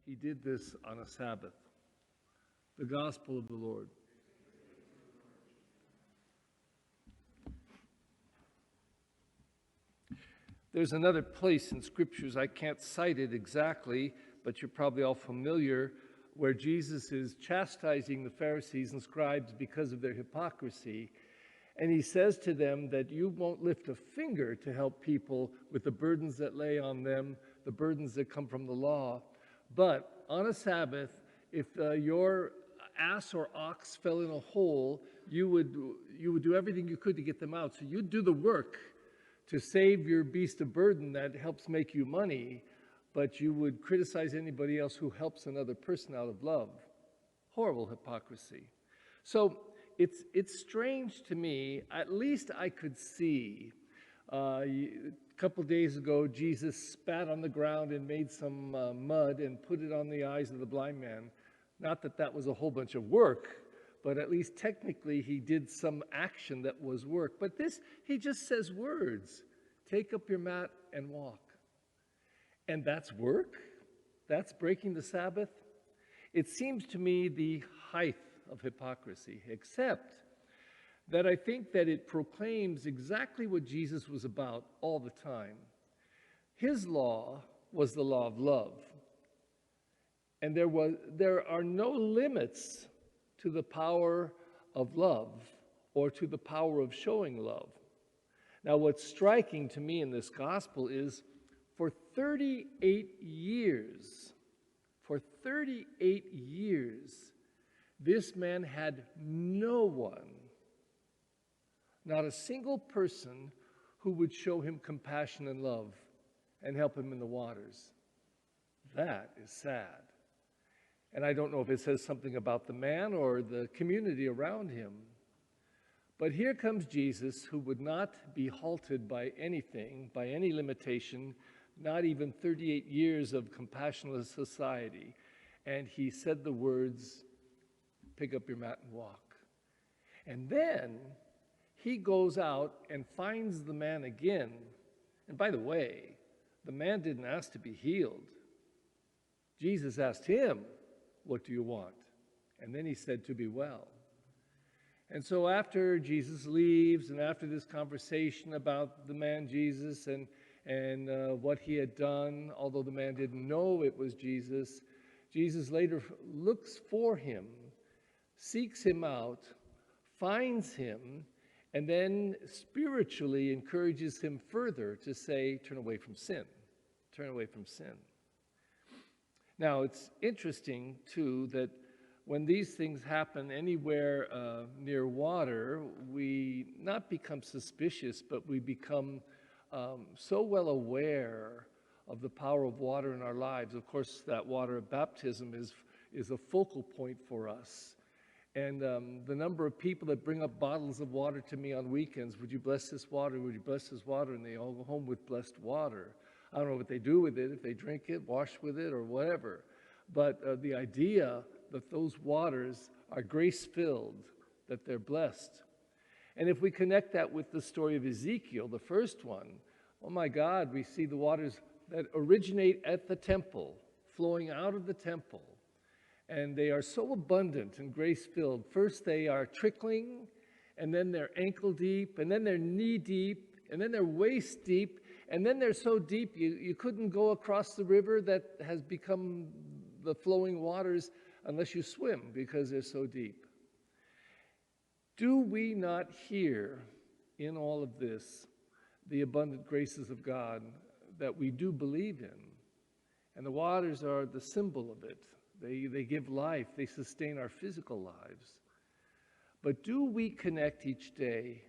he did this on a Sabbath. The gospel of the Lord. There's another place in scriptures, I can't cite it exactly, but you're probably all familiar, where Jesus is chastising the Pharisees and scribes because of their hypocrisy. And he says to them that you won't lift a finger to help people with the burdens that lay on them, the burdens that come from the law. But on a Sabbath, if your ass or ox fell in a hole, you would do everything you could to get them out. So you'd do the work to save your beast of burden that helps make you money, but you would criticize anybody else who helps another person out of love. Horrible hypocrisy. So it's strange to me, at least I could see. A couple days ago, Jesus spat on the ground and made some mud and put it on the eyes of the blind man. Not that that was a whole bunch of work, but at least technically he did some action that was work. But this, he just says words. Take up your mat and walk. And that's work? That's breaking the Sabbath? It seems to me the height of hypocrisy, except that I think that it proclaims exactly what Jesus was about all the time. His law was the law of love. And there are no limits to the power of love or to the power of showing love. Now, what's striking to me in this gospel is for 38 years, this man had no one, not a single person, who would show him compassion and love and help him in the waters. That is sad. And I don't know if it says something about the man or the community around him. But here comes Jesus, who would not be halted by anything, by any limitation, not even 38 years of compassionless society. And he said the words, pick up your mat and walk. And then he goes out and finds the man again. And by the way, the man didn't ask to be healed. Jesus asked him, what do you want? And then he said, to be well. And so after Jesus leaves, and after this conversation about the man Jesus and what he had done, although the man didn't know it was Jesus, Jesus later looks for him, seeks him out, finds him, and then spiritually encourages him further to say, turn away from sin. Turn away from sin. Now, it's interesting, too, that when these things happen anywhere near water, we not become suspicious, but we become so well aware of the power of water in our lives. Of course, that water of baptism is a focal point for us. And the number of people that bring up bottles of water to me on weekends, would you bless this water, would you bless this water? And they all go home with blessed water. I don't know what they do with it, if they drink it, wash with it, or whatever. But the idea that those waters are grace-filled, that they're blessed. And if we connect that with the story of Ezekiel, the first one, oh my God, we see the waters that originate at the temple, flowing out of the temple. And they are so abundant and grace-filled. First they are trickling, and then they're ankle deep, and then they're knee deep, and then they're waist deep, and then they're so deep you couldn't go across the river that has become the flowing waters unless you swim because they're so deep. Do we not hear in all of this the abundant graces of God that we do believe in? And the waters are the symbol of it. They give life. They sustain our physical lives. But do we connect each day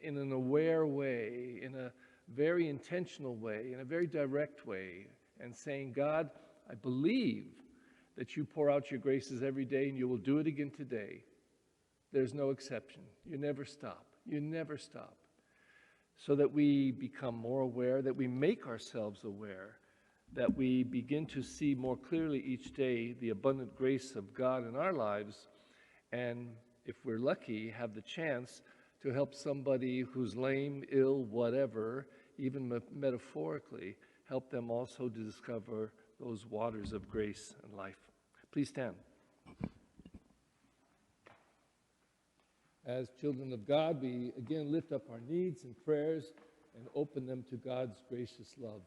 in an aware way, in a very intentional way, in a very direct way, and saying, God, I believe that you pour out your graces every day, and you will do it again today. There's no exception. You never stop. You never stop. So that we become more aware, that we make ourselves aware, that we begin to see more clearly each day the abundant grace of God in our lives, and if we're lucky, have the chance to help somebody who's lame, ill, whatever, even metaphorically, help them also to discover those waters of grace and life. Please stand. As children of God, we again lift up our needs and prayers and open them to God's gracious love.